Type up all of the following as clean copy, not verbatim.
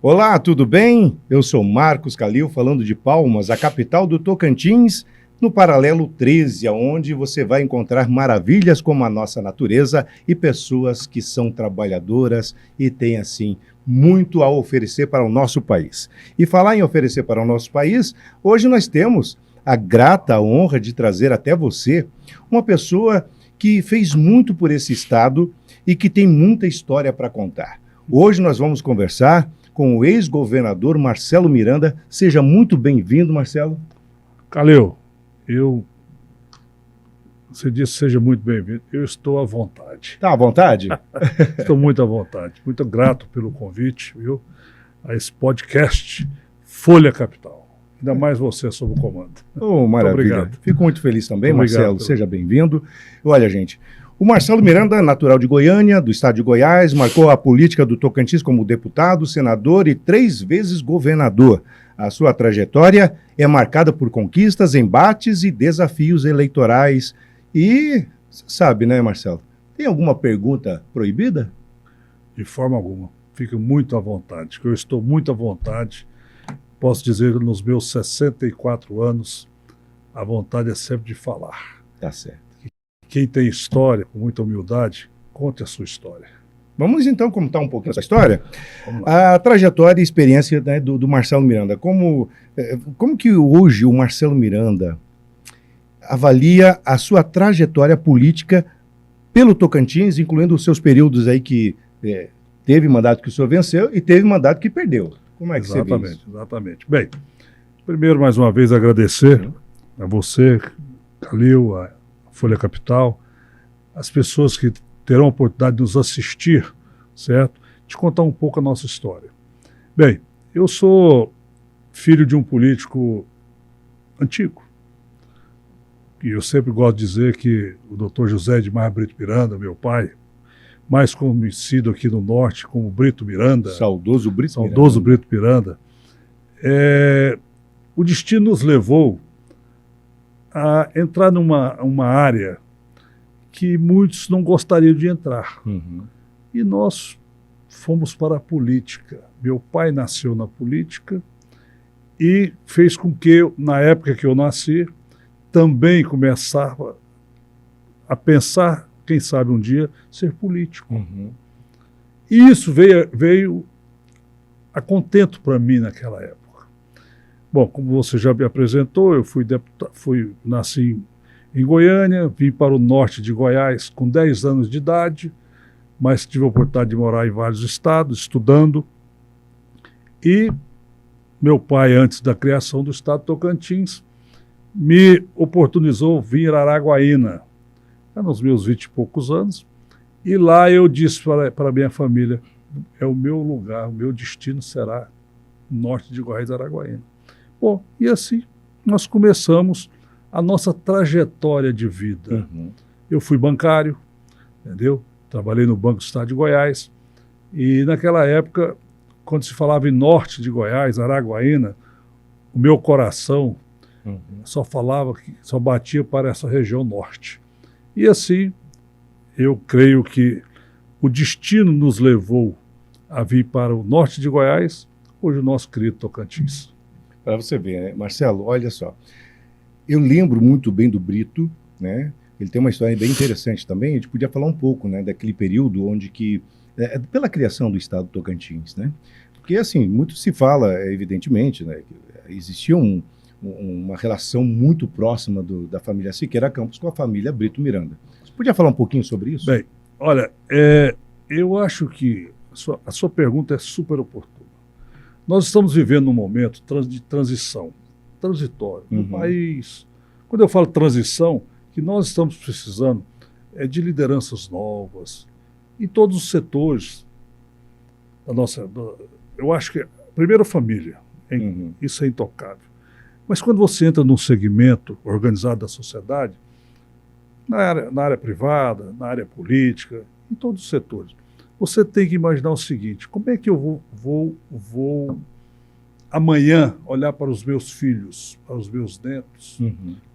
Olá, tudo bem? Eu sou Marcos Calil, falando de Palmas, a capital do Tocantins, no Paralelo 13, onde você vai encontrar maravilhas como a nossa natureza e pessoas que são trabalhadoras e têm, assim, muito a oferecer para o nosso país. E falar em oferecer para o nosso país, hoje nós temos a grata honra de trazer até você uma pessoa que fez muito por esse estado e que tem muita história para contar. Hoje nós vamos conversar com o ex-governador Marcelo Miranda. Seja muito bem-vindo, Marcelo. Calil, você disse seja muito bem-vindo. Eu estou à vontade. Está à vontade? Estou muito à vontade. Muito grato pelo convite, viu? A esse podcast Folha Capital. Ainda mais você sob o comando. Oh, maravilha. Muito obrigado. Fico muito feliz também, Muito Marcelo. obrigado. Seja bem-vindo. Olha, gente, o Marcelo Miranda, natural de Goiânia, do estado de Goiás, marcou a política do Tocantins como deputado, senador e 3 vezes governador. A sua trajetória é marcada por conquistas, embates e desafios eleitorais. E, sabe, né, Marcelo? Tem alguma pergunta proibida? De forma alguma. Fique muito à vontade, que eu estou muito à vontade. Posso dizer que nos meus 64 anos, a vontade é sempre de falar. Tá certo. Quem tem história, com muita humildade, conte a sua história. Vamos então contar um pouquinho essa história? Vamos lá. A trajetória e experiência, né, do Marcelo Miranda. Como que hoje o Marcelo Miranda avalia a sua trajetória política pelo Tocantins, incluindo os seus períodos aí que teve mandato que o senhor venceu e teve mandato que perdeu? Como é que você vê isso? Exatamente. Bem, primeiro, mais uma vez, agradecer a você, Calil, a Folha Capital, as pessoas que terão a oportunidade de nos assistir, certo? De contar um pouco a nossa história. Bem, eu sou filho de um político antigo. E eu sempre gosto de dizer que o Dr. José Edmar Brito Miranda, meu pai, mais conhecido aqui no Norte como Brito Miranda. Saudoso Brito Saudoso Brito Miranda. O destino nos levou a entrar numa área que muitos não gostariam de entrar. Uhum. E nós fomos para a política. Meu pai nasceu na política e fez com que, na época que eu nasci, também começava a pensar, quem sabe um dia, ser político. Uhum. E isso veio a contento para mim naquela época. Bom, como você já me apresentou, eu nasci em Goiânia, vim para o norte de Goiás com 10 anos de idade, mas tive a oportunidade de morar em vários estados, estudando. E meu pai, antes da criação do estado de Tocantins, me oportunizou vir a Araguaína, nos meus 20 e poucos anos, e lá eu disse para a minha família, é o meu lugar, o meu destino será norte de Goiás, Araguaína. Bom, e assim nós começamos a nossa trajetória de vida. Uhum. Eu fui bancário, entendeu? Trabalhei no Banco do Estado de Goiás, e naquela época, quando se falava em norte de Goiás, Araguaína, o meu coração só batia para essa região norte. E assim, eu creio que o destino nos levou a vir para o norte de Goiás, hoje o nosso querido Tocantins. Para você ver, né? Marcelo, olha só. Eu lembro muito bem do Brito, né? Ele tem uma história bem interessante também. A gente podia falar um pouco, né, daquele período onde que, pela criação do estado do Tocantins, né? Porque, assim, muito se fala, evidentemente, né, que existia uma relação muito próxima da família Siqueira Campos com a família Brito Miranda. Você podia falar um pouquinho sobre isso? Bem, olha, eu acho que a sua pergunta é super oportuna. Nós estamos vivendo um momento de transição, transitório, no país. Quando eu falo transição, que nós estamos precisando de lideranças novas em todos os setores da nossa... Eu acho que, primeiro, a família, isso é intocável. Mas quando você entra num segmento organizado da sociedade, na área privada, na área política, em todos os setores, você tem que imaginar o seguinte: como é que eu vou amanhã olhar para os meus filhos, para os meus netos?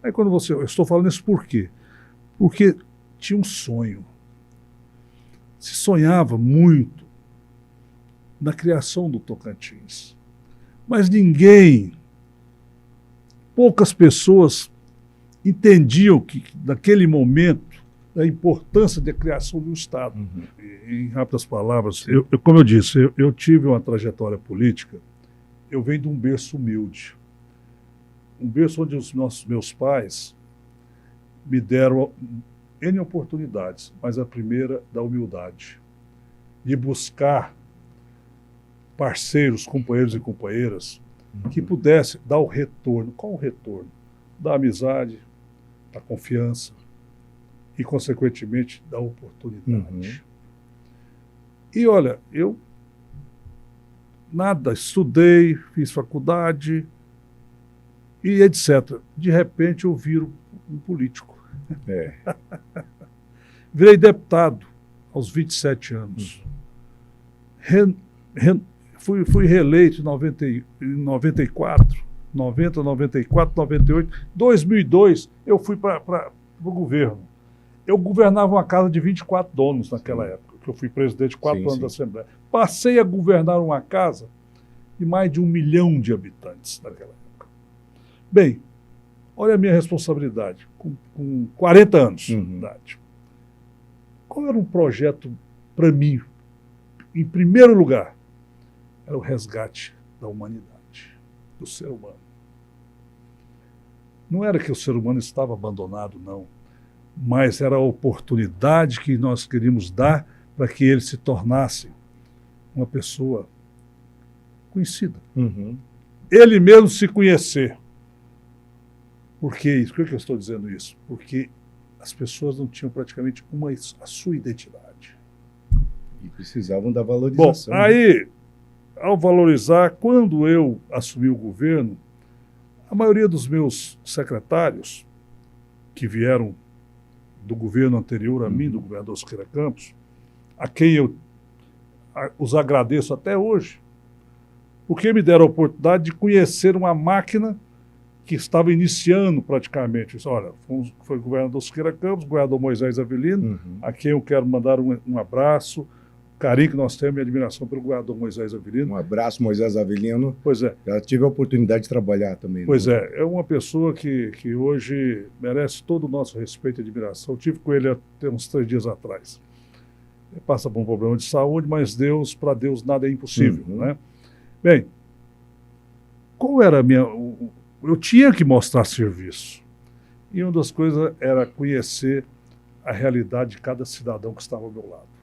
Aí eu estou falando isso por quê? Porque tinha um sonho. Se sonhava muito na criação do Tocantins. Mas poucas pessoas entendiam que, naquele momento, a importância da criação de um Estado. Em rápidas palavras, como eu disse, eu tive uma trajetória política, eu venho de um berço humilde. Um berço onde meus pais me deram N oportunidades, mas a primeira da humildade, de buscar parceiros, companheiros e companheiras que pudessem dar o retorno. Qual o retorno? Da amizade, da confiança e, consequentemente, da oportunidade. E, olha, eu estudei, fiz faculdade e etc. De repente, eu viro um político. Virei deputado aos 27 anos. Fui reeleito em 94, 90, 94, 98. 2002, eu fui para o governo. Eu governava uma casa de 24 donos naquela época, que eu fui presidente 4 anos da Assembleia. Passei a governar uma casa de mais de 1 milhão de habitantes naquela época. Bem, olha a minha responsabilidade, com 40 anos de idade. Qual era um projeto para mim? Em primeiro lugar, era o resgate da humanidade, do ser humano. Não era que o ser humano estava abandonado, não, mas era a oportunidade que nós queríamos dar para que ele se tornasse uma pessoa conhecida. Ele mesmo se conhecer. Por que isso? Por que eu estou dizendo isso? Porque as pessoas não tinham praticamente a sua identidade. E precisavam da valorização. Bom, aí, ao valorizar, quando eu assumi o governo, a maioria dos meus secretários, que vieram do governo anterior a mim, do governador Siqueira Campos, a quem eu os agradeço até hoje, porque me deram a oportunidade de conhecer uma máquina que estava iniciando praticamente. Olha, foi o governador Siqueira Campos, o governador Moisés Avelino, a quem eu quero mandar um abraço, o carinho que nós temos e admiração pelo governador Moisés Avelino. Um abraço, Moisés Avelino. Pois é. Já tive a oportunidade de trabalhar também. Pois é uma pessoa que hoje merece todo o nosso respeito e admiração. Eu tive com ele até uns 3 dias atrás. Ele passa por um problema de saúde, mas para Deus nada é impossível, né? Bem, qual era a minha... Eu tinha que mostrar serviço. E uma das coisas era conhecer a realidade de cada cidadão que estava ao meu lado.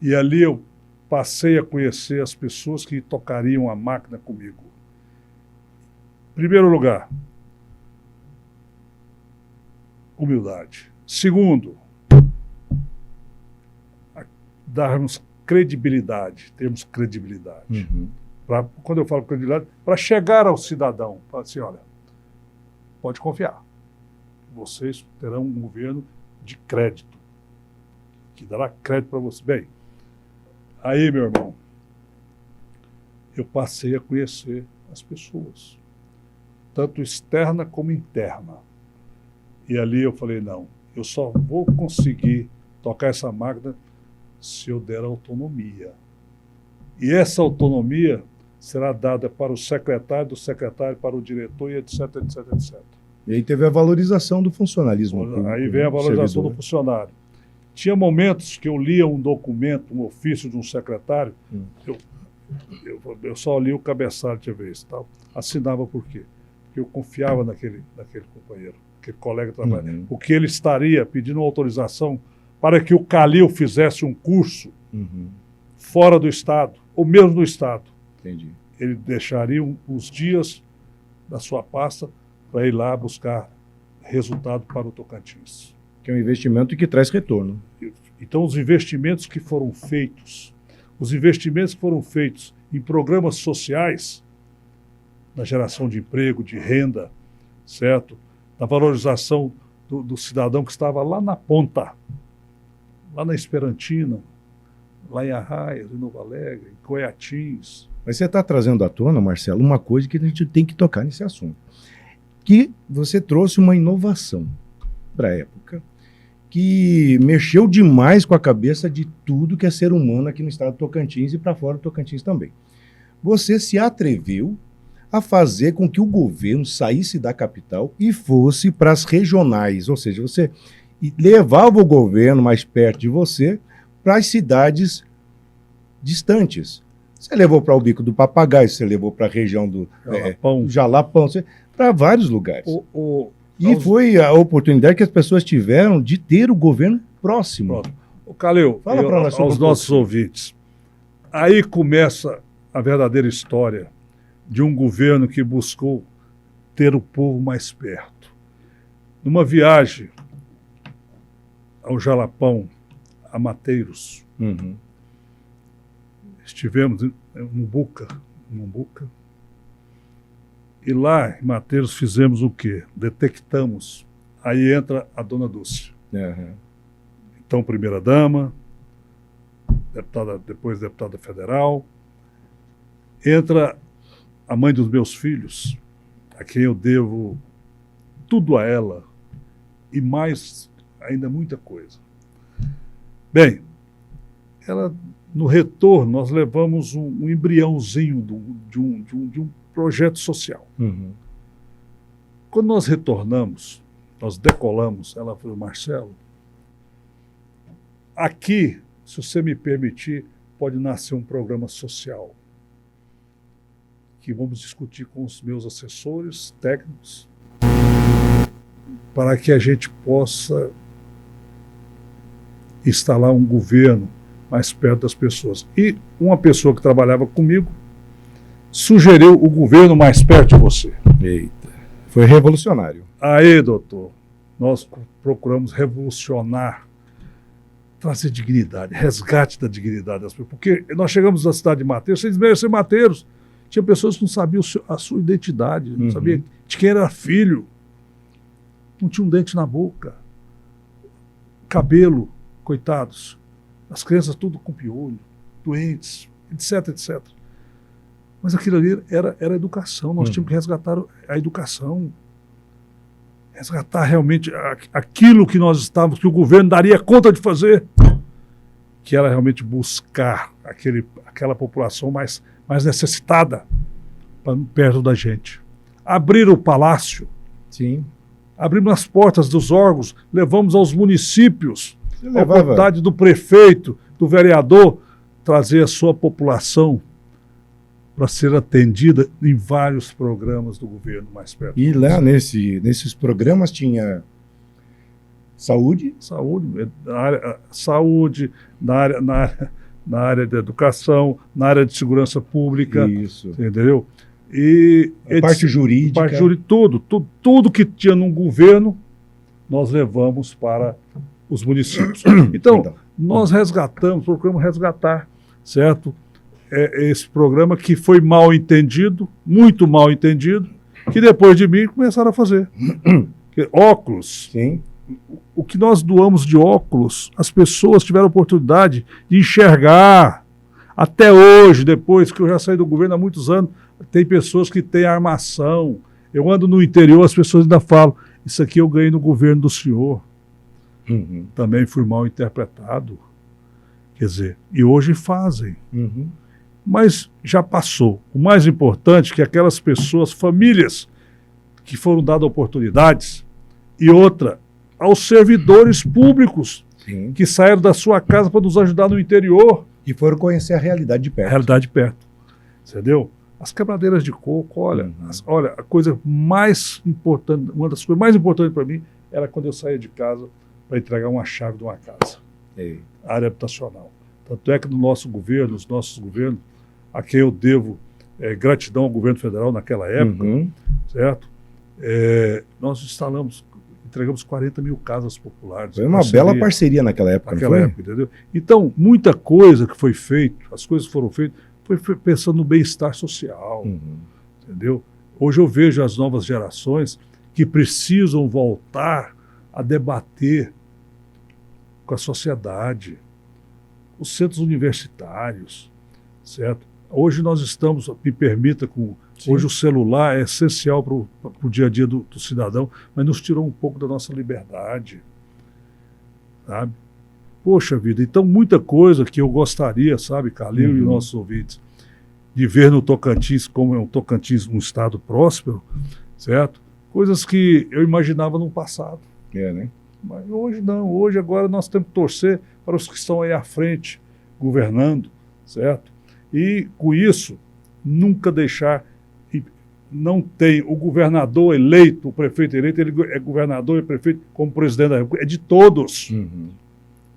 E ali eu passei a conhecer as pessoas que tocariam a máquina comigo. Em primeiro lugar, humildade. Segundo, darmos credibilidade, termos credibilidade. Quando eu falo credibilidade, para chegar ao cidadão, falar assim, olha, pode confiar, vocês terão um governo de crédito, que dará crédito para você. Bem, aí, meu irmão, eu passei a conhecer as pessoas, tanto externa como interna. E ali eu falei, não, eu só vou conseguir tocar essa máquina se eu der autonomia. E essa autonomia será dada para o secretário, do secretário para o diretor e etc, etc, etc. E aí teve a valorização do funcionalismo público. Aí vem a valorização do funcionário. Tinha momentos que eu lia um documento, um ofício de um secretário, eu só li o cabeçalho de vez, tal. Assinava por quê? Porque eu confiava naquele companheiro, aquele colega de trabalho. Porque ele estaria pedindo autorização para que o Calil fizesse um curso fora do Estado, ou mesmo no Estado. Entendi. Ele deixaria uns dias da sua pasta para ir lá buscar resultado para o Tocantins. Que é um investimento que traz retorno. Então, os investimentos que foram feitos em programas sociais, na geração de emprego, de renda, certo? Na valorização do cidadão que estava lá na ponta, lá na Esperantina, lá em Arraias, em Novo Alegre, em Goiatins. Mas você está trazendo à tona, Marcelo, uma coisa que a gente tem que tocar nesse assunto. Que você trouxe uma inovação para a época que mexeu demais com a cabeça de tudo que é ser humano aqui no estado do Tocantins e para fora do Tocantins também. Você se atreveu a fazer com que o governo saísse da capital e fosse para as regionais, ou seja, você levava o governo mais perto de você para as cidades distantes. Você levou para o Bico do Papagaio, você levou para a região do Jalapão, para vários lugares. E foi a oportunidade que as pessoas tiveram de ter o governo próximo. O Calil, fala para nós aos nossos ouvintes, aí começa a verdadeira história de um governo que buscou ter o povo mais perto. Numa viagem ao Jalapão, a Mateiros, estivemos em Umbuca, e lá em Mateiros fizemos o quê? Detectamos. Aí entra a dona Dulce. Então, primeira-dama, depois deputada federal. Entra a mãe dos meus filhos, a quem eu devo tudo a ela, e mais, ainda muita coisa. Bem, no retorno, nós levamos um embriãozinho de um projeto social. Quando nós retornamos, nós decolamos, ela falou: Marcelo, aqui, se você me permitir, pode nascer um programa social que vamos discutir com os meus assessores técnicos para que a gente possa instalar um governo mais perto das pessoas. E uma pessoa que trabalhava comigo sugeriu o governo mais perto de você. Eita, foi revolucionário. Aí, doutor, nós procuramos revolucionar, trazer dignidade, resgate da dignidade das pessoas. Porque nós chegamos na cidade de Mateiros, sem desmerecer Mateiros, tinha pessoas que não sabiam a sua identidade, não sabiam de quem era filho, não tinha um dente na boca, cabelo, coitados, as crianças tudo com piolho, doentes, etc, etc. Mas aquilo ali era educação, nós tínhamos que resgatar a educação, resgatar realmente aquilo que nós estávamos, que o governo daria conta de fazer, que era realmente buscar aquela população mais necessitada perto da gente. Abrir o palácio, abrimos as portas dos órgãos, levamos aos municípios a oportunidade do prefeito, do vereador, trazer a sua população para ser atendida em vários programas do governo mais perto. E lá nesses programas tinha saúde? Saúde, na área da educação, na área de segurança pública. Isso. Entendeu? E a parte jurídica. Tudo que tinha num governo, nós levamos para os municípios. Então, nós procuramos resgatar, certo? Esse programa que foi mal entendido, muito mal entendido, que depois de mim começaram a fazer. Óculos. Sim. O que nós doamos de óculos, as pessoas tiveram a oportunidade de enxergar. Até hoje, depois que eu já saí do governo há muitos anos, tem pessoas que têm armação. Eu ando no interior, as pessoas ainda falam: isso aqui eu ganhei no governo do senhor. Também fui mal interpretado. Quer dizer, e hoje fazem. Mas já passou. O mais importante é que aquelas pessoas, famílias, que foram dadas oportunidades, e outra, aos servidores públicos que saíram da sua casa para nos ajudar no interior. E foram conhecer a realidade de perto. A realidade de perto. Entendeu? As quebradeiras de coco, olha, a coisa mais importante, uma das coisas mais importantes para mim era quando eu saía de casa para entregar uma chave de uma casa. Área habitacional. Tanto é que no nosso governo, nos nossos governos, a quem eu devo gratidão ao governo federal naquela época, certo? Nós entregamos 40 mil casas populares. Foi uma bela parceria naquela época, entendeu? Então, muita coisa que foi feita, as coisas que foram feitas, foi pensando no bem-estar social, entendeu? Hoje eu vejo as novas gerações que precisam voltar a debater com a sociedade, os centros universitários, certo? Hoje nós estamos, me permita, hoje o celular é essencial para o dia a dia do cidadão, mas nos tirou um pouco da nossa liberdade. sabe? Poxa vida, então muita coisa que eu gostaria, sabe, Calil e nossos ouvintes, de ver no Tocantins, como é um Tocantins, um estado próspero, certo? Coisas que eu imaginava no passado. Né? Mas hoje não, hoje agora nós temos que torcer para os que estão aí à frente, governando, certo? E com isso, nunca deixar, não tem o governador eleito, o prefeito eleito, ele é governador e prefeito como presidente da República, é de todos,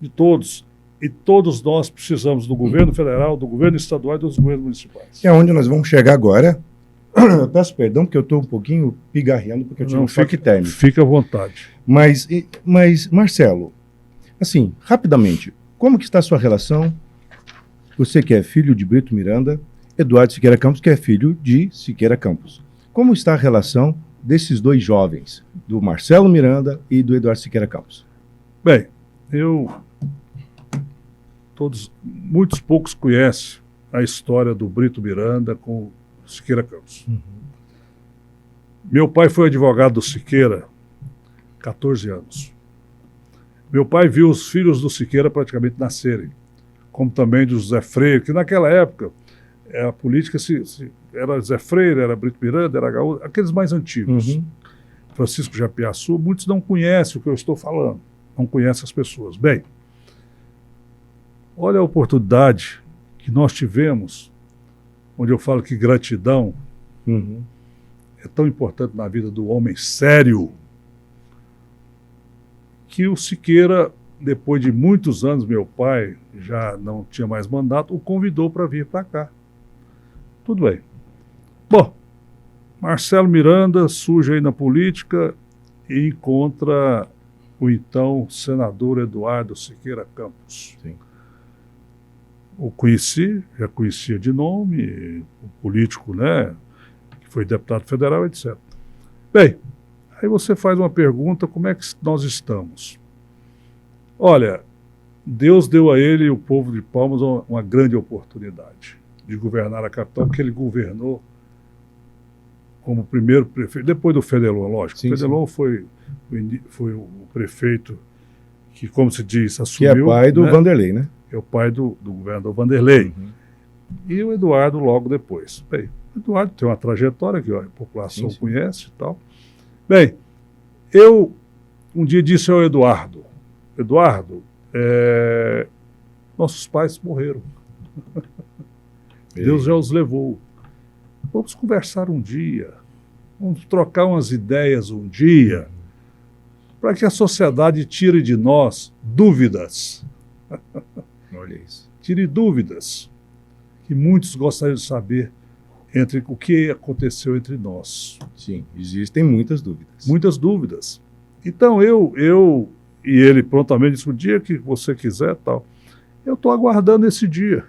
de todos. E todos nós precisamos do governo federal, do governo estadual e dos governos municipais. É onde nós vamos chegar agora. Eu peço perdão porque eu estou um pouquinho pigarreando, porque eu tive um choque térmico. Fique à vontade. Mas, Marcelo, assim, rapidamente, como que está a sua relação? Você que é filho de Brito Miranda, Eduardo Siqueira Campos, que é filho de Siqueira Campos. Como está a relação desses dois jovens, do Marcelo Miranda e do Eduardo Siqueira Campos? Bem, muitos poucos conhecem a história do Brito Miranda com Siqueira Campos. Meu pai foi advogado do Siqueira 14 anos. Meu pai viu os filhos do Siqueira praticamente nascerem, como também do José Freire, que naquela época a política era José Freire, era Brito Miranda, era Gaúcho, aqueles mais antigos. Francisco Japiaçu, muitos não conhecem o que eu estou falando, não conhecem as pessoas. Bem, olha a oportunidade que nós tivemos, onde eu falo que gratidão é tão importante na vida do homem sério, que o Siqueira, depois de muitos anos, meu pai já não tinha mais mandato, o convidou para vir para cá. Tudo bem. Bom, Marcelo Miranda surge aí na política e encontra o então senador Eduardo Siqueira Campos. Sim. O já conhecia de nome, o político, né, que foi deputado federal, etc. Bem, aí você faz uma pergunta, como é que nós estamos? Olha, Deus deu a ele e o povo de Palmas uma grande oportunidade de governar a capital, porque ele governou como primeiro prefeito, depois do Fenelon, lógico. O Fenelon foi o prefeito que, como se diz, assumiu... Que é pai do Vanderlei, né? É o pai do governador Vanderlei. E o Eduardo logo depois. Bem, o Eduardo tem uma trajetória que a população conhece e tal. Bem, eu um dia disse ao Eduardo, nossos pais morreram. Deus já os levou. Vamos conversar um dia, vamos trocar umas ideias um dia, para que a sociedade tire de nós dúvidas. Olha isso. Tire dúvidas que muitos gostariam de saber entre o que aconteceu entre nós. Sim, existem muitas dúvidas. Muitas dúvidas. Então eu e ele prontamente disse, o dia que você quiser, tal. Eu estou aguardando esse dia.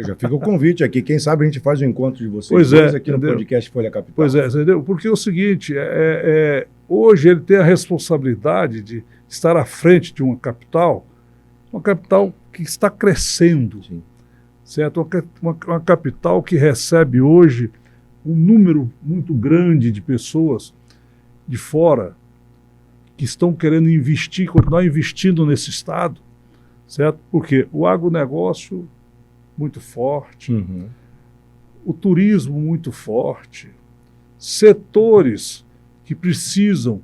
Já fica o convite aqui, quem sabe a gente faz um encontro de vocês pois dois aqui no podcast Folha Capital. Pois é, entendeu? Porque é o seguinte, hoje ele tem a responsabilidade de estar à frente de uma capital que está crescendo, certo? Uma capital que recebe hoje um número muito grande de pessoas de fora que estão querendo investir, continuar investindo nesse estado, certo? Porque o agronegócio muito forte, o turismo muito forte, setores que precisam,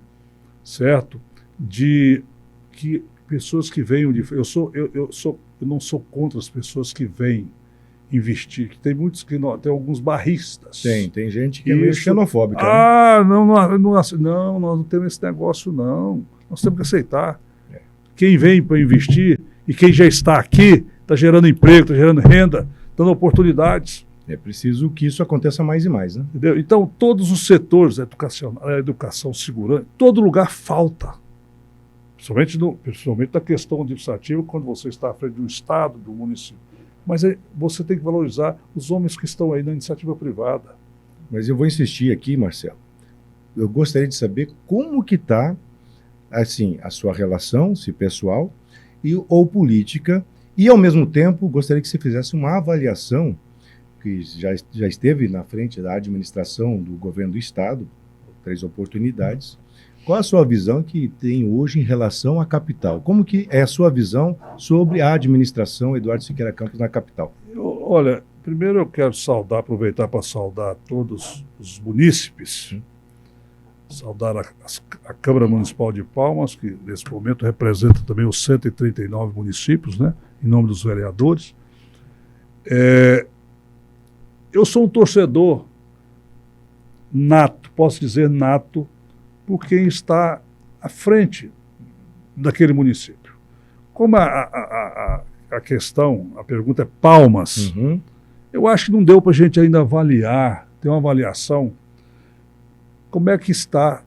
certo, de que pessoas que venham de... Eu não sou contra as pessoas que vêm investir, que tem muitos que não, tem alguns barristas. Tem gente que é meio xenofóbica. Não, nós não temos esse negócio, não. Nós temos que aceitar. Quem vem para investir e quem já está aqui está gerando emprego, está gerando renda, dando oportunidades. É preciso que isso aconteça mais e mais, né? Entendeu? Então, todos os setores, a educação, segurança, todo lugar falta. Principalmente na questão administrativa, quando você está à frente de um estado, do município. Mas você tem que valorizar os homens que estão aí na iniciativa privada. Mas eu vou insistir aqui, Marcelo. Eu gostaria de saber como que está, assim, a sua relação, se pessoal, ou política, e, ao mesmo tempo, gostaria que você fizesse uma avaliação, que já esteve na frente da administração do governo do Estado, 3 oportunidades, qual a sua visão que tem hoje em relação à capital? Como que é a sua visão sobre a administração Eduardo Siqueira Campos na capital? Olha, primeiro eu quero aproveitar para saudar todos os munícipes, saudar a Câmara Municipal de Palmas, que nesse momento representa também os 139 municípios, né, em nome dos vereadores. Eu sou um torcedor nato, posso dizer nato, por quem está à frente daquele município. Como a questão, a pergunta é Palmas, eu acho que não deu para a gente ainda avaliar, ter uma avaliação, como é que está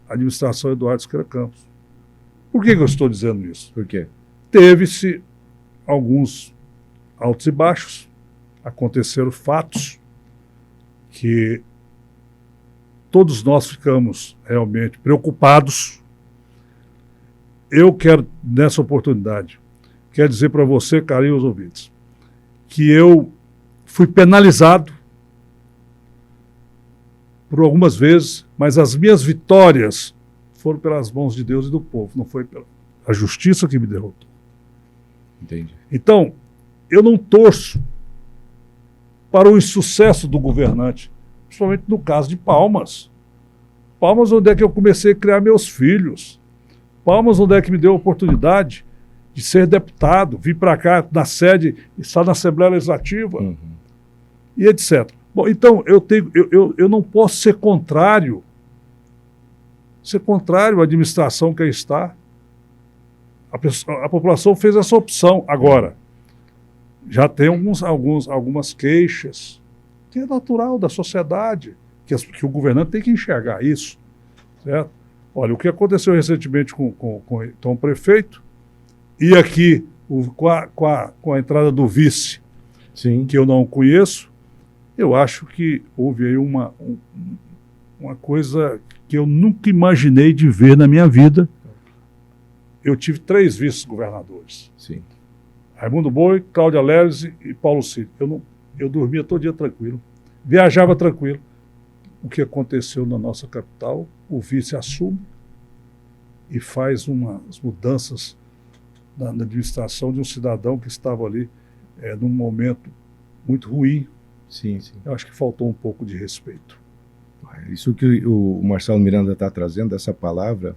a administração Eduardo Siqueira Campos. Por que eu estou dizendo isso? Por quê? Teve-se alguns altos e baixos, aconteceram fatos que todos nós ficamos realmente preocupados. Eu quero, nessa oportunidade, quero dizer para você, carinhos ouvintes, que eu fui penalizado por algumas vezes, mas as minhas vitórias foram pelas mãos de Deus e do povo, não foi pela justiça que me derrotou. Entendi. Então, eu não torço para o insucesso do governante, principalmente no caso de Palmas. Palmas, onde é que eu comecei a criar meus filhos. Palmas, onde é que me deu a oportunidade de ser deputado, vir para cá na sede, estar na Assembleia Legislativa, e etc. Bom, então, eu não posso ser contrário à administração que aí está. A população fez essa opção. Agora, já tem algumas queixas, que é natural da sociedade, que o governante tem que enxergar isso, certo? Olha, o que aconteceu recentemente com o prefeito, e aqui com a entrada do vice, sim, que eu não conheço, eu acho que houve aí uma coisa que eu nunca imaginei de ver na minha vida. Eu tive 3 vice-governadores. Sim. Raimundo Boi, Cláudia Leles e Paulo Cid. Eu dormia todo dia tranquilo, viajava tranquilo. O que aconteceu na nossa capital, o vice assume e faz umas mudanças na administração de um cidadão que estava ali num momento muito ruim. Sim, sim. Eu acho que faltou um pouco de respeito. Isso que o Marcelo Miranda está trazendo, essa palavra,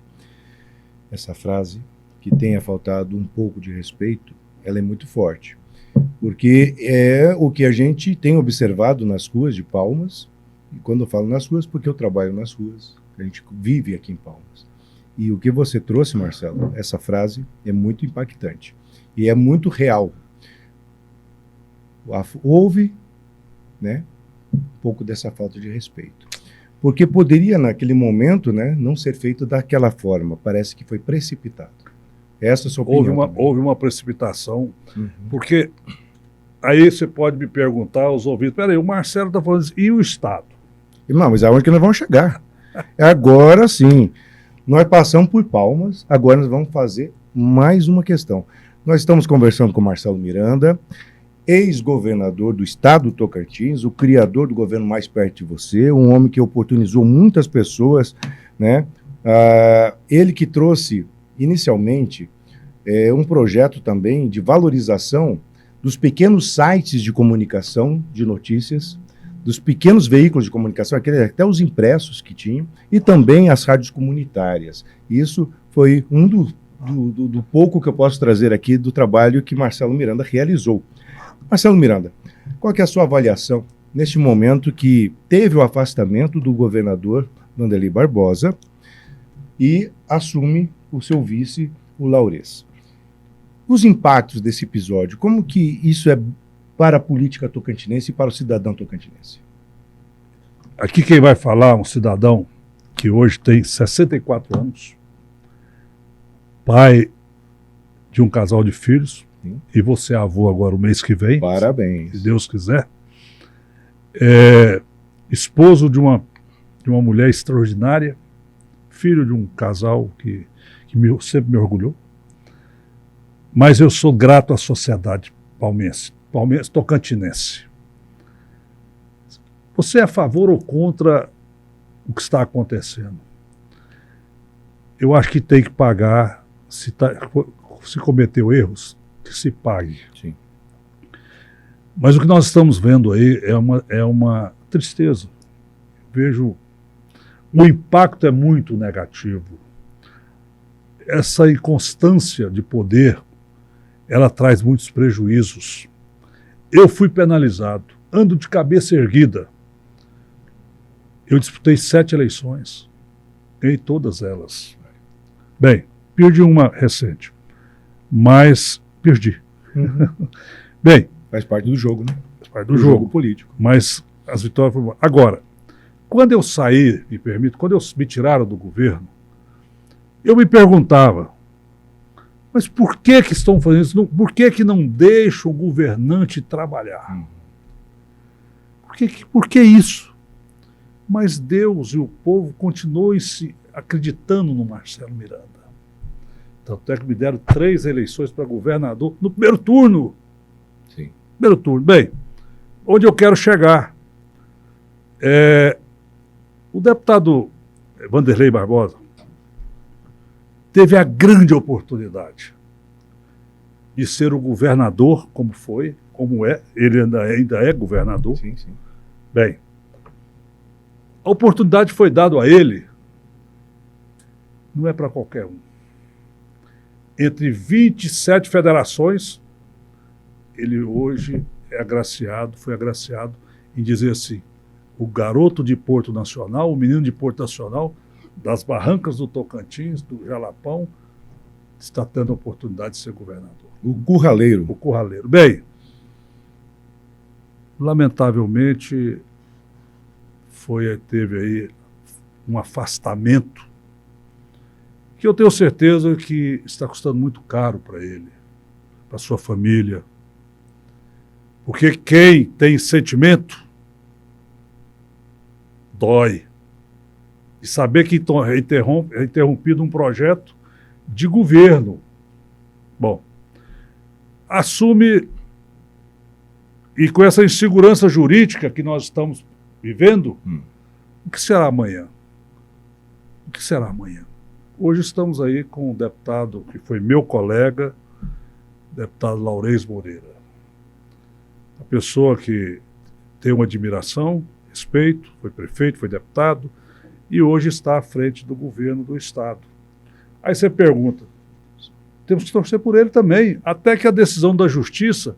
essa frase, que tenha faltado um pouco de respeito, ela é muito forte. Porque é o que a gente tem observado nas ruas de Palmas, e quando eu falo nas ruas, porque eu trabalho nas ruas, a gente vive aqui em Palmas. E o que você trouxe, Marcelo, essa frase é muito impactante. E é muito real. Houve, né, um pouco dessa falta de respeito. Porque poderia, naquele momento, né, não ser feito daquela forma. Parece que foi precipitado. Essa é a sua opinião. Houve uma precipitação, porque aí você pode me perguntar aos ouvintes, peraí, o Marcelo está falando isso, e o Estado? Não, mas aonde que nós vamos chegar? Agora sim, nós passamos por Palmas, agora nós vamos fazer mais uma questão. Nós estamos conversando com o Marcelo Miranda, ex-governador do estado do Tocantins, o criador do governo mais perto de você, um homem que oportunizou muitas pessoas, né? Ele que trouxe, inicialmente, um projeto também de valorização dos pequenos sites de comunicação de notícias, dos pequenos veículos de comunicação, até os impressos que tinham, e também as rádios comunitárias. Isso foi do pouco que eu posso trazer aqui do trabalho que Marcelo Miranda realizou. Marcelo Miranda, qual que é a sua avaliação neste momento que teve o afastamento do governador Wanderley Barbosa e assume o seu vice, o Laurez? Os impactos desse episódio, como que isso é para a política tocantinense e para o cidadão tocantinense? Aqui quem vai falar é um cidadão que hoje tem 64 anos, pai de um casal de filhos, e você é avô agora o mês que vem. Parabéns. Se Deus quiser. Esposo de uma mulher extraordinária, filho de um casal que sempre me orgulhou. Mas eu sou grato à sociedade palmense tocantinense. Você é a favor ou contra o que está acontecendo? eu acho que tem que pagar, se cometeu erros, que se pague. Sim. Mas o que nós estamos vendo aí é uma tristeza. Vejo, o impacto é muito negativo. Essa inconstância de poder, ela traz muitos prejuízos. Eu fui penalizado, ando de cabeça erguida. Eu disputei 7 eleições, ganhei todas elas. Bem, perdi uma recente, mas perdi. Uhum. Bem, Faz parte do jogo, né? faz parte do jogo político. Mas as vitórias foram... Agora, quando eu saí, me permito, quando me tiraram do governo, eu me perguntava, mas por que estão fazendo isso? Por que não deixam o governante trabalhar? Por que isso? Mas Deus e o povo continuam se acreditando no Marcelo Miranda. Tanto é que me deram 3 eleições para governador no primeiro turno. Sim. Primeiro turno. Bem, onde eu quero chegar? O deputado Vanderlei Barbosa teve a grande oportunidade de ser o governador, como foi, como é, ele ainda é governador. Sim, sim. Bem, a oportunidade foi dada a ele, não é para qualquer um. Entre 27 federações, ele hoje foi agraciado em dizer assim, o garoto de Porto Nacional, o menino de Porto Nacional, das barrancas do Tocantins, do Jalapão, está tendo a oportunidade de ser governador. O curraleiro. O curraleiro. Bem, lamentavelmente, teve aí um afastamento que eu tenho certeza que está custando muito caro para ele, para sua família. Porque quem tem sentimento dói. E saber que é interrompido um projeto de governo. Bom, assume, e com essa insegurança jurídica que nós estamos vivendo, o que será amanhã? O que será amanhã? Hoje estamos aí com um deputado que foi meu colega, deputado Laurez Moreira. Uma pessoa que tem uma admiração, respeito, foi prefeito, foi deputado, e hoje está à frente do governo do Estado. Aí você pergunta, temos que torcer por ele também, até que a decisão da Justiça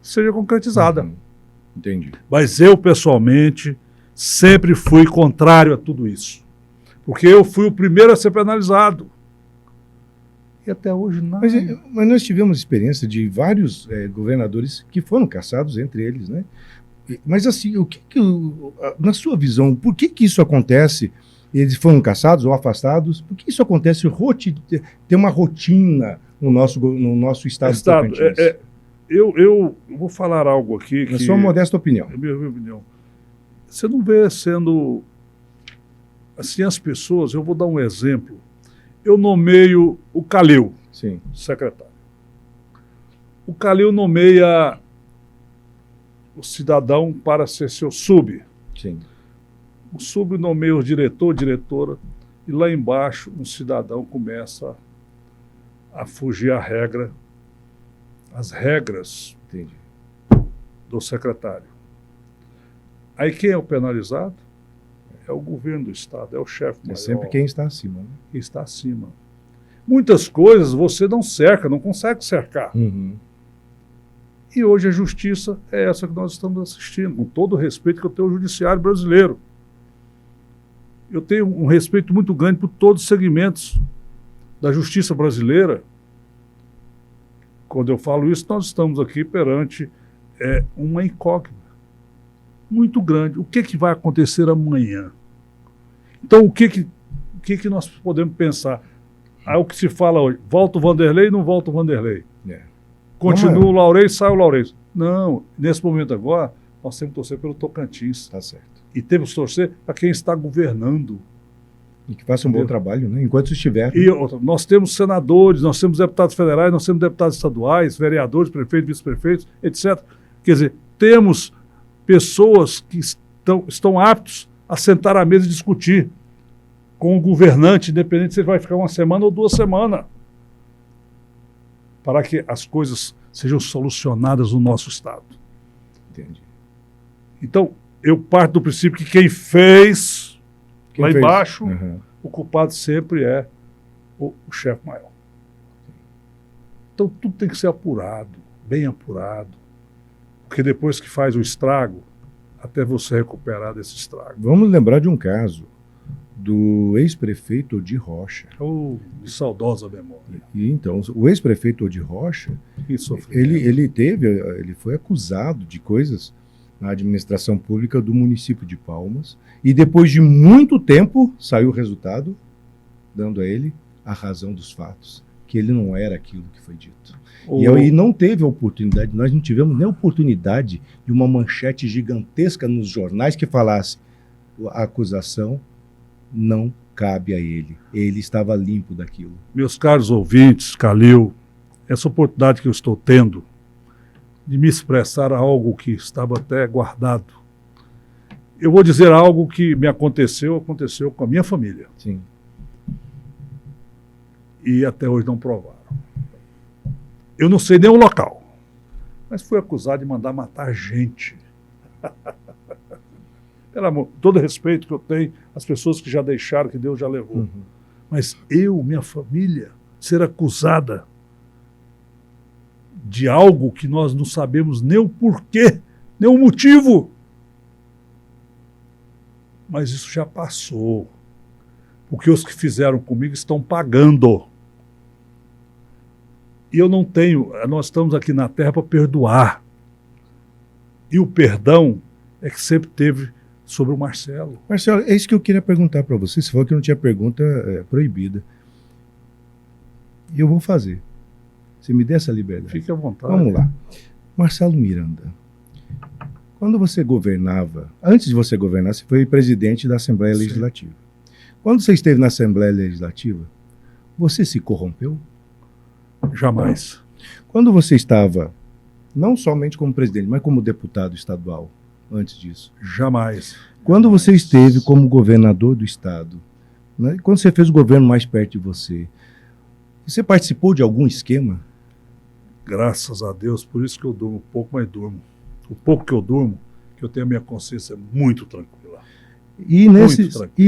seja concretizada. Entendi. Mas eu, pessoalmente, sempre fui contrário a tudo isso. Porque eu fui o primeiro a ser penalizado. E até hoje não. Mas nós tivemos experiência de vários governadores que foram cassados entre eles, né? Mas assim, na sua visão, por que isso acontece? Eles foram cassados ou afastados? Por que isso acontece? Tem uma rotina no nosso estado de Tocantins. Eu vou falar algo aqui. Na sua modesta opinião. É minha opinião. Você não vê sendo... Assim, as pessoas, eu vou dar um exemplo. Eu nomeio o Calil, sim, secretário. O Calil nomeia o cidadão para ser seu sub. Sim. O sub nomeia o diretor, diretora, e lá embaixo um cidadão começa a fugir à regra, as regras Entendi. do secretário. Aí quem é o penalizado? É o governo do Estado, é o chefe maior. É sempre quem está acima, né? Quem está acima. Muitas coisas você não cerca, não consegue cercar. E hoje a justiça é essa que nós estamos assistindo, com todo o respeito que eu tenho ao judiciário brasileiro. Eu tenho um respeito muito grande por todos os segmentos da justiça brasileira. Quando eu falo isso, nós estamos aqui perante uma incógnita muito grande. O que vai acontecer amanhã? Então, o que nós podemos pensar? O que se fala hoje, volta o Vanderlei, não volta o Vanderlei. Continua o Laurez, sai o Laurez. Não, nesse momento agora, nós temos que torcer pelo Tocantins. Tá certo. E temos que torcer para quem está governando. E que faça um bom trabalho, né? Enquanto estiver. E nós temos senadores, nós temos deputados federais, nós temos deputados estaduais, vereadores, prefeitos, vice-prefeitos, etc. Quer dizer, temos pessoas que estão aptos a sentar à mesa e discutir. com o governante, independente se ele vai ficar 1 semana ou 2 semanas, para que as coisas sejam solucionadas no nosso Estado. Entendi. Então, eu parto do princípio que quem fez lá embaixo, o culpado sempre é o chefe maior. Então, tudo tem que ser apurado, bem apurado, porque depois que faz o estrago, até você recuperar desse estrago. Vamos lembrar de um caso do ex-prefeito Odir Rocha. De saudosa memória. E então, o ex-prefeito Odir Rocha, ele foi acusado de coisas na administração pública do município de Palmas, e depois de muito tempo saiu o resultado, dando a ele a razão dos fatos, que ele não era aquilo que foi dito. E não teve a oportunidade, nós não tivemos nem a oportunidade de uma manchete gigantesca nos jornais que falasse: a acusação não cabe a ele, ele estava limpo daquilo. Meus caros ouvintes, Calil, essa oportunidade que eu estou tendo de me expressar algo que estava até guardado, eu vou dizer algo que me aconteceu com a minha família. Sim. E até hoje não provaram. Eu não sei nem o local, mas fui acusado de mandar matar gente. Pelo amor, todo respeito que eu tenho às pessoas que já deixaram, que Deus já levou. Mas minha família, ser acusada de algo que nós não sabemos nem o porquê, nem o motivo. Mas isso já passou. Porque os que fizeram comigo estão pagando. E eu não tenho, nós estamos aqui na Terra para perdoar. E o perdão é que sempre teve sobre o Marcelo. Marcelo, é isso que eu queria perguntar para você. Você falou que não tinha pergunta proibida. E eu vou fazer. Você me dê essa liberdade. Fique à vontade. Vamos lá. Marcelo Miranda, quando você governava, antes de você governar, você foi presidente da Assembleia Legislativa. Quando você esteve na Assembleia Legislativa, você se corrompeu? Jamais. Quando você estava, não somente como presidente, mas como deputado estadual, antes disso? Jamais. Quando você esteve como governador do estado, né, quando você fez o governo mais perto de você participou de algum esquema? Graças a Deus, por isso que eu durmo pouco, mas durmo. O pouco que eu durmo, que eu tenho a minha consciência muito tranquila. E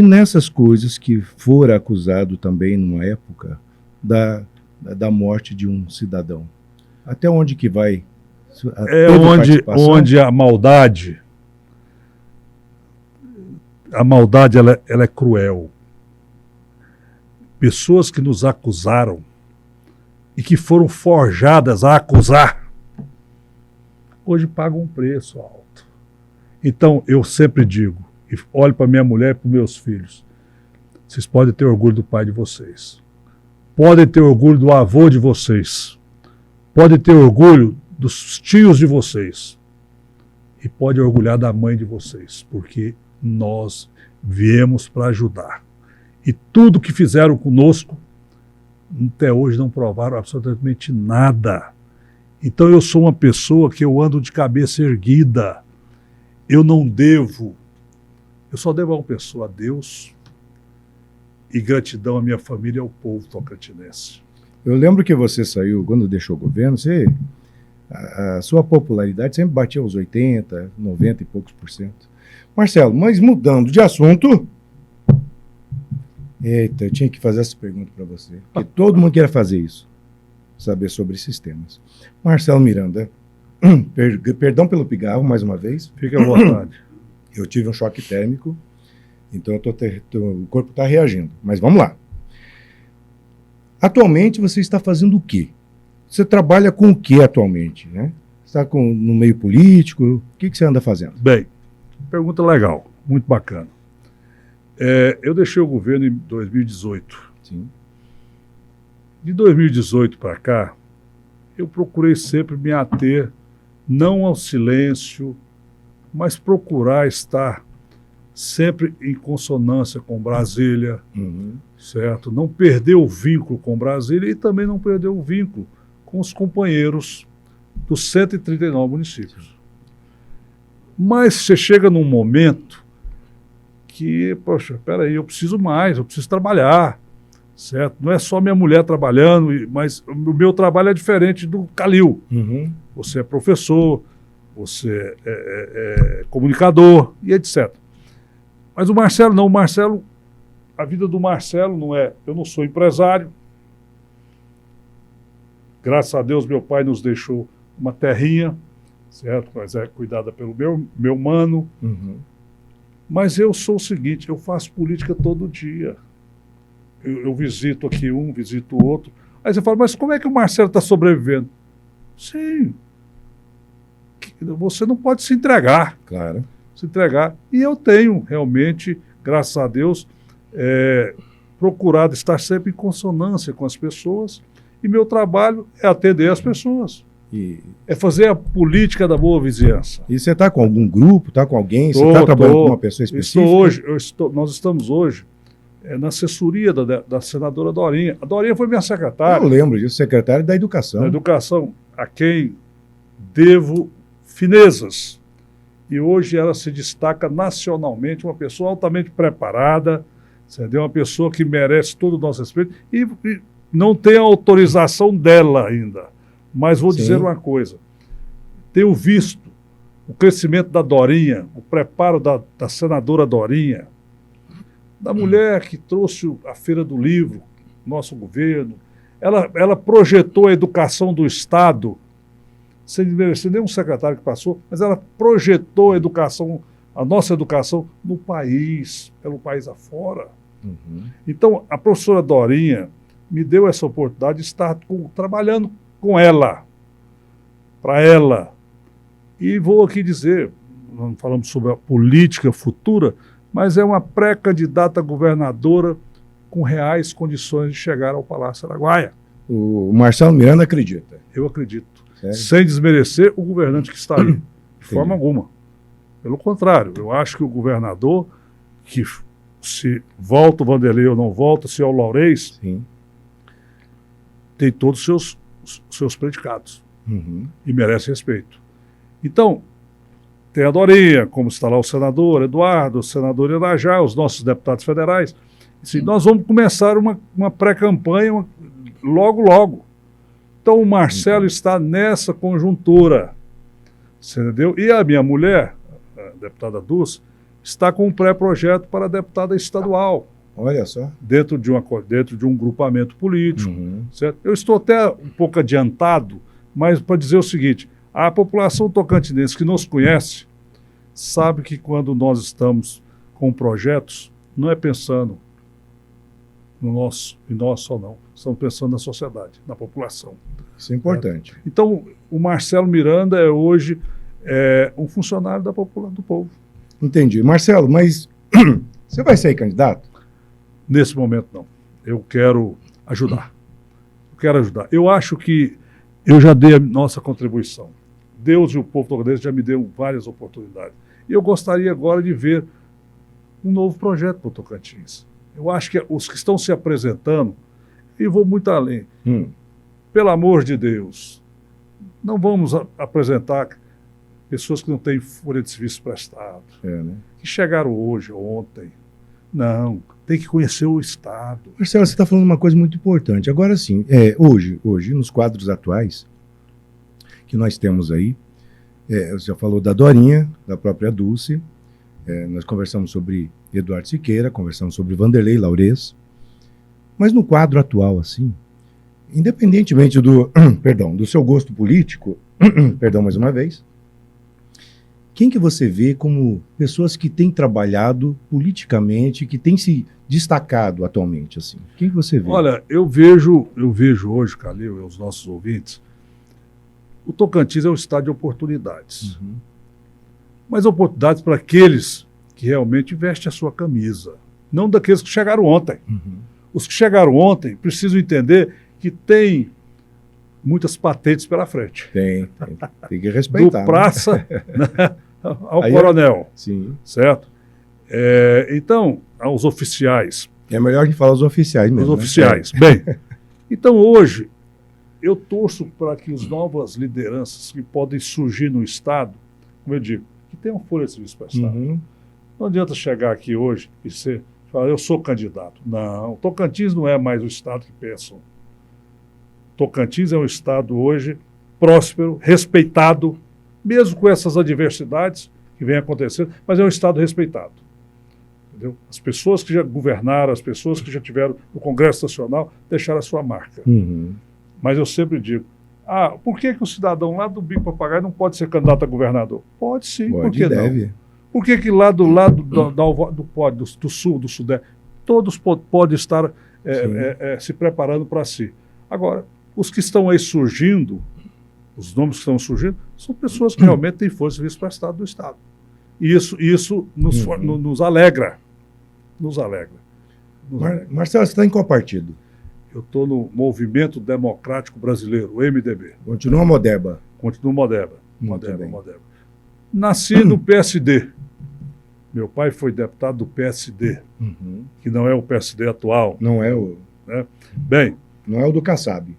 nessas coisas que fora acusado também numa época da morte de um cidadão, até onde que vai? Onde a maldade ela é cruel. Pessoas que nos acusaram e que foram forjadas a acusar, hoje pagam um preço alto. Então, eu sempre digo, e olho para minha mulher e para meus filhos, vocês podem ter orgulho do pai de vocês, podem ter orgulho do avô de vocês, podem ter orgulho dos tios de vocês, e podem orgulhar da mãe de vocês, porque nós viemos para ajudar. E tudo que fizeram conosco, até hoje não provaram absolutamente nada. Então eu sou uma pessoa que eu ando de cabeça erguida. Eu não devo. Eu só devo a uma pessoa, a Deus, e gratidão à minha família e ao povo tocantinense. Eu lembro que você saiu, quando deixou o governo, a sua popularidade sempre batia aos 80%, 90% e poucos por cento. Marcelo, mas mudando de assunto... Eita, eu tinha que fazer essa pergunta para você, porque todo mundo quer fazer isso, saber sobre sistemas. Marcelo Miranda, perdão pelo pigarro, mais uma vez. Fique à vontade. Eu tive um choque térmico, então o corpo está reagindo, mas vamos lá. Atualmente você está fazendo o quê? Você trabalha com o quê atualmente, né? Está no meio político, o que você anda fazendo? Bem, pergunta legal, muito bacana. Eu deixei o governo em 2018. Sim. De 2018 para cá, eu procurei sempre me ater, não ao silêncio, mas procurar estar sempre em consonância com Brasília, certo? Não perder o vínculo com Brasília e também não perder o vínculo com os companheiros dos 139 municípios. Mas você chega num momento que, poxa, peraí, eu preciso mais, eu preciso trabalhar, certo? Não é só minha mulher trabalhando, mas o meu trabalho é diferente do Calil. Uhum. Você é professor, você é comunicador e etc. Mas o Marcelo não, a vida do Marcelo não é, eu não sou empresário, graças a Deus meu pai nos deixou uma terrinha, certo? Mas é cuidada pelo meu mano. Uhum. Mas eu sou o seguinte, eu faço política todo dia. Eu visito aqui um, visito o outro. Aí você fala, mas como é que o Marcelo está sobrevivendo? Sim. Você não pode se entregar. Claro. Se entregar. E eu tenho realmente, graças a Deus, procurado estar sempre em consonância com as pessoas. E meu trabalho é atender as pessoas. É fazer a política da boa vizinhança. E você está com algum grupo, está com alguém? Você está trabalhando com uma pessoa específica? Nós estamos hoje na assessoria da senadora Dorinha. A Dorinha foi minha secretária. Eu lembro disso, secretária da Educação. Da Educação, a quem devo finezas. E hoje ela se destaca nacionalmente, uma pessoa altamente preparada, uma pessoa que merece todo o nosso respeito e não tem a autorização dela ainda. Mas vou dizer uma coisa, tenho visto o crescimento da Dorinha, o preparo da senadora Dorinha, da mulher que trouxe a Feira do Livro, nosso governo, ela projetou a educação do Estado, sem desmerecer nenhum secretário que passou, mas ela projetou a nossa educação no país, pelo país afora. Uhum. Então, a professora Dorinha me deu essa oportunidade de estar trabalhando com ela, para ela. E vou aqui dizer, não falamos sobre a política futura, mas é uma pré-candidata governadora com reais condições de chegar ao Palácio Araguaia. O Marcelo Miranda acredita? Eu acredito. Sério? Sem desmerecer o governante que está aí, de forma alguma. Pelo contrário, eu acho que o governador, que se volta o Vanderlei ou não volta, se é o Laurez, sim, tem todos os seus predicados. Uhum. E merece respeito. Então, tem a Dorinha, como está lá o senador Eduardo, o senador Irajá, os nossos deputados federais. Assim, nós vamos começar uma pré-campanha logo, logo. Então, o Marcelo está nessa conjuntura. Você entendeu? E a minha mulher, a deputada Dulce, está com um pré-projeto para a deputada estadual. Olha só. Dentro de um grupamento político. Uhum. Certo? Eu estou até um pouco adiantado, mas para dizer o seguinte, a população tocantinense que nos conhece sabe que quando nós estamos com projetos, não é pensando no nosso, e nós só não, estamos pensando na sociedade, na população. Isso é importante. Certo? Então, o Marcelo Miranda é hoje um funcionário da população do povo. Entendi. Marcelo, mas você vai ser candidato? Nesse momento, não. Eu quero ajudar. Eu acho que eu já dei a nossa contribuição. Deus e o povo tocantinense já me deu várias oportunidades. E eu gostaria agora de ver um novo projeto para o Tocantins. Eu acho que os que estão se apresentando, e vou muito além, pelo amor de Deus, não vamos apresentar pessoas que não têm folha de serviço prestado, né? Que chegaram hoje, ontem. Não, tem que conhecer o Estado. Marcelo, você está falando uma coisa muito importante. Agora sim, hoje, nos quadros atuais que nós temos aí, você já falou da Dorinha, da própria Dulce, nós conversamos sobre Eduardo Siqueira, conversamos sobre Vanderlei Laurez, mas no quadro atual, assim, independentemente do seu gosto político, perdão mais uma vez, quem que você vê como pessoas que têm trabalhado politicamente, que têm se destacado atualmente, assim? Quem que você vê? Olha, eu vejo hoje, Calil, e os nossos ouvintes, o Tocantins é um estado de oportunidades. Uhum. Mas oportunidades para aqueles que realmente vestem a sua camisa, não daqueles que chegaram ontem. Uhum. Os que chegaram ontem precisam entender que tem muitas patentes pela frente. Tem que respeitar. Do praça, né, ao aí coronel. Sim. Certo? Então, aos oficiais. É melhor a gente falar os oficiais mesmo. Os oficiais. Bem, então hoje eu torço para que as novas lideranças que podem surgir no Estado, como eu digo, que tenham folha de serviço prestado, Não adianta chegar aqui hoje e falar, eu sou candidato. Não, Tocantins não é mais o estado que pensam. Tocantins é um estado hoje próspero, respeitado, mesmo com essas adversidades que vêm acontecendo, mas é um estado respeitado. Entendeu? As pessoas que já governaram, as pessoas que já tiveram no Congresso Nacional, deixaram a sua marca. Uhum. Mas eu sempre digo, por que o cidadão lá do Bico Papagaio não pode ser candidato a governador? Pode sim, por que deve. não? Por que lá do lado do sul, do sudeste, todos podem estar se preparando para si? Agora, os que estão aí surgindo, os nomes que estão surgindo, são pessoas que realmente têm força e vice-prestado do Estado. E isso nos alegra. Nos alegra. Marcelo, você está em qual partido? Eu estou no Movimento Democrático Brasileiro, o MDB. Continua Modeba? Continua Modeba. Modeba. Nasci no PSD. Meu pai foi deputado do PSD, que não é o PSD atual. Não é o... Né? Bem... Não é o do Kassab.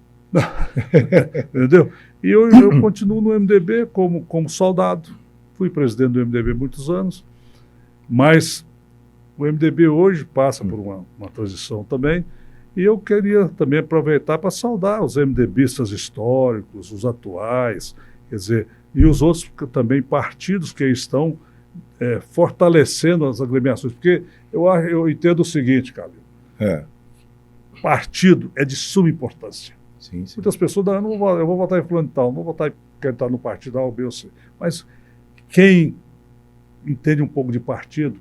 Entendeu? E eu continuo no MDB como soldado. Fui presidente do MDB muitos anos, mas o MDB hoje passa por uma transição também, e eu queria também aproveitar para saudar os MDBistas históricos, os atuais, quer dizer, e os outros também partidos que estão fortalecendo as agremiações, porque eu entendo o seguinte, Calil, partido é de suma importância. Sim, sim. Muitas pessoas dizem, eu vou votar em fulano e tal, não vou votar em quem está no partido A, B ou C. Mas quem entende um pouco de partido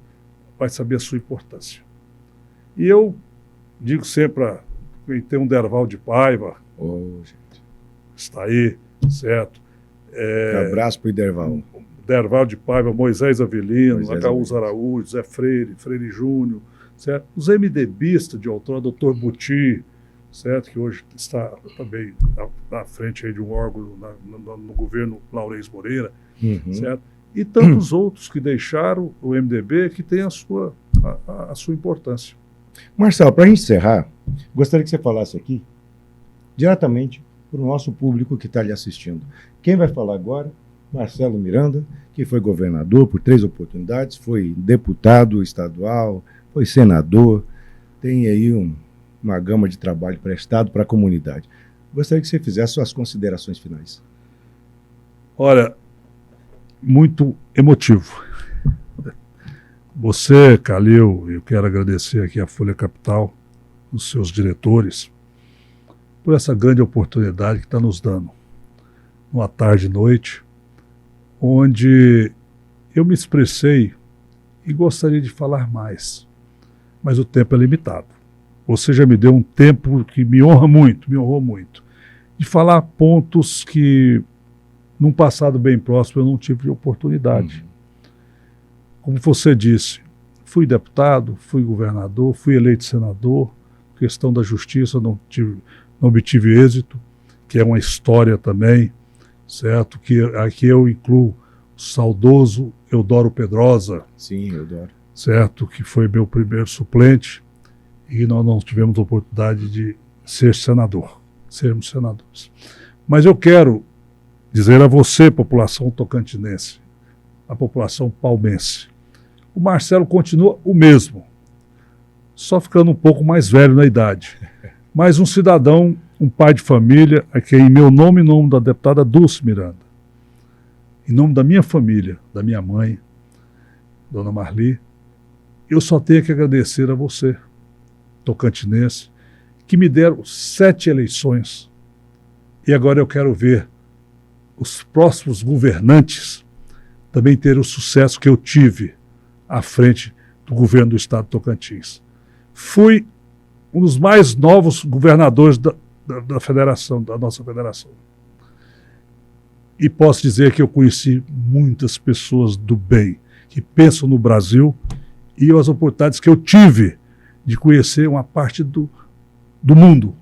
vai saber a sua importância. E eu digo sempre, tem um Derval de Paiva, gente. está aí, certo? Abraço para o Derval. Derval de Paiva, Moisés Avelino, Agaúz Araújo, Zé Freire Júnior, certo? Os MDBistas de outrora, Dr. Buti, certo? Que hoje está também na frente aí de um órgão no governo Laurez Moreira, certo? E tantos outros que deixaram o MDB que tem a sua importância. Marcelo, para a gente encerrar, gostaria que você falasse aqui diretamente para o nosso público que está lhe assistindo. Quem vai falar agora? Marcelo Miranda, que foi governador por 3 oportunidades, foi deputado estadual, foi senador, tem aí uma gama de trabalho prestado para a comunidade. Gostaria que você fizesse suas considerações finais. Olha, muito emotivo. Você, Calil, eu quero agradecer aqui à Folha Capital, os seus diretores, por essa grande oportunidade que está nos dando, numa tarde e noite, onde eu me expressei e gostaria de falar mais, mas o tempo é limitado. Você já me deu um tempo que me honrou muito, de falar pontos que, num passado bem próximo, eu não tive oportunidade. Como você disse, fui deputado, fui governador, fui eleito senador, questão da justiça, não obtive êxito, que é uma história também, certo? Que aqui eu incluo o saudoso Eudoro Pedrosa. Sim, Eudoro. Certo? Que foi meu primeiro suplente, e nós não tivemos a oportunidade de sermos senadores. Mas eu quero dizer a você, população tocantinense, a população palmense, o Marcelo continua o mesmo, só ficando um pouco mais velho na idade. Mas um cidadão, um pai de família, a quem, em meu nome e em nome da deputada Dulce Miranda, em nome da minha família, da minha mãe, Dona Marli, eu só tenho que agradecer a você, tocantinense, que me deram 7 eleições. E agora eu quero ver os próximos governantes também ter o sucesso que eu tive à frente do governo do estado de Tocantins. Fui um dos mais novos governadores da federação, da nossa federação. E posso dizer que eu conheci muitas pessoas do bem, que pensam no Brasil, e as oportunidades que eu tive de conhecer uma parte do mundo,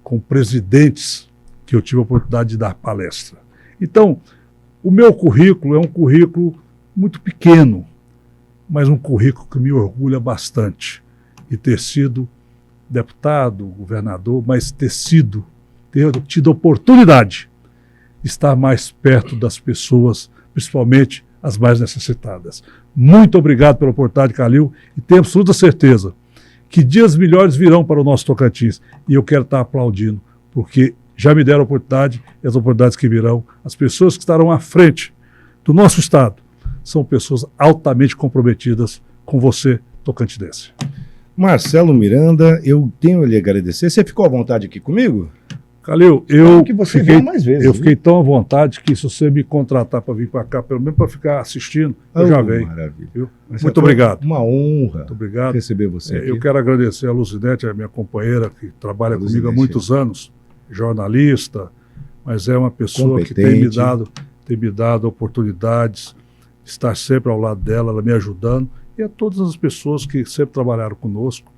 com presidentes que eu tive a oportunidade de dar palestra. Então, o meu currículo é um currículo muito pequeno, mas um currículo que me orgulha bastante. E ter sido deputado, governador, mas ter tido a oportunidade de estar mais perto das pessoas, principalmente as mais necessitadas. Muito obrigado pela oportunidade, Calil, e tenho absoluta certeza que dias melhores virão para o nosso Tocantins. E eu quero estar aplaudindo, porque já me deram a oportunidade, e as oportunidades que virão, as pessoas que estarão à frente do nosso Estado, são pessoas altamente comprometidas com você, tocantinense. Marcelo Miranda, eu tenho a lhe agradecer. Você ficou à vontade aqui comigo? Calil, eu fiquei tão à vontade que se você me contratar para vir para cá, pelo menos para ficar assistindo, eu já venho. Maravilha. Muito obrigado. Uma honra Muito obrigado. receber você aqui. Eu quero agradecer a Luzinete, a minha companheira, que trabalha comigo há muitos anos, jornalista, mas é uma pessoa que tem me dado oportunidades, estar sempre ao lado dela, ela me ajudando, e a todas as pessoas que sempre trabalharam conosco,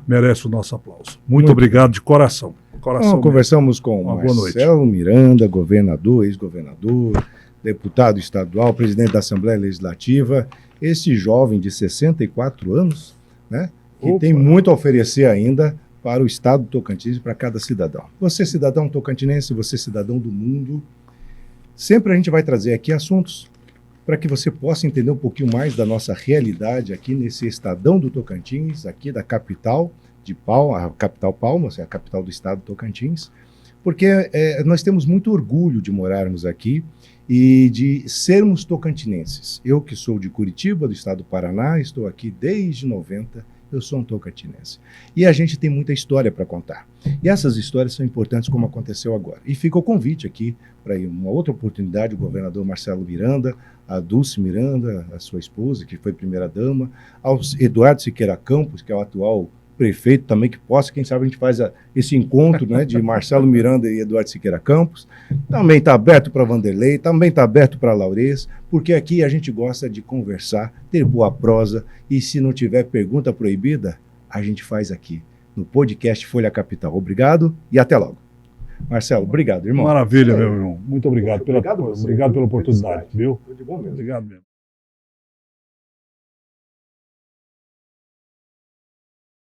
merecem o nosso aplauso. Muito obrigado de coração. Então, conversamos com Marcelo Miranda, governador, ex-governador, deputado estadual, presidente da Assembleia Legislativa, esse jovem de 64 anos, né, que tem muito a oferecer ainda para o Estado do Tocantins e para cada cidadão. Você, cidadão tocantinense, você, cidadão do mundo, sempre a gente vai trazer aqui assuntos para que você possa entender um pouquinho mais da nossa realidade aqui nesse Estadão do Tocantins, aqui da capital de Palmas, a capital Palmas, é a capital do estado do Tocantins, porque nós temos muito orgulho de morarmos aqui e de sermos tocantinenses. Eu que sou de Curitiba, do estado do Paraná, estou aqui desde 90, eu sou um tocantinense. E a gente tem muita história para contar. E essas histórias são importantes como aconteceu agora. E fica o convite aqui para uma outra oportunidade, o governador Marcelo Miranda, a Dulce Miranda, a sua esposa, que foi primeira-dama, ao Eduardo Siqueira Campos, que é o atual prefeito também, que possa, quem sabe a gente faz esse encontro, né, de Marcelo Miranda e Eduardo Siqueira Campos. Também está aberto para Vanderlei, também está aberto para Laurez, porque aqui a gente gosta de conversar, ter boa prosa, e se não tiver pergunta proibida, a gente faz aqui, no podcast Folha Capital. Obrigado e até logo. Marcelo, obrigado, irmão. Maravilha, meu irmão. Muito obrigado, obrigado pela oportunidade, viu? Foi de bom mesmo. Obrigado mesmo.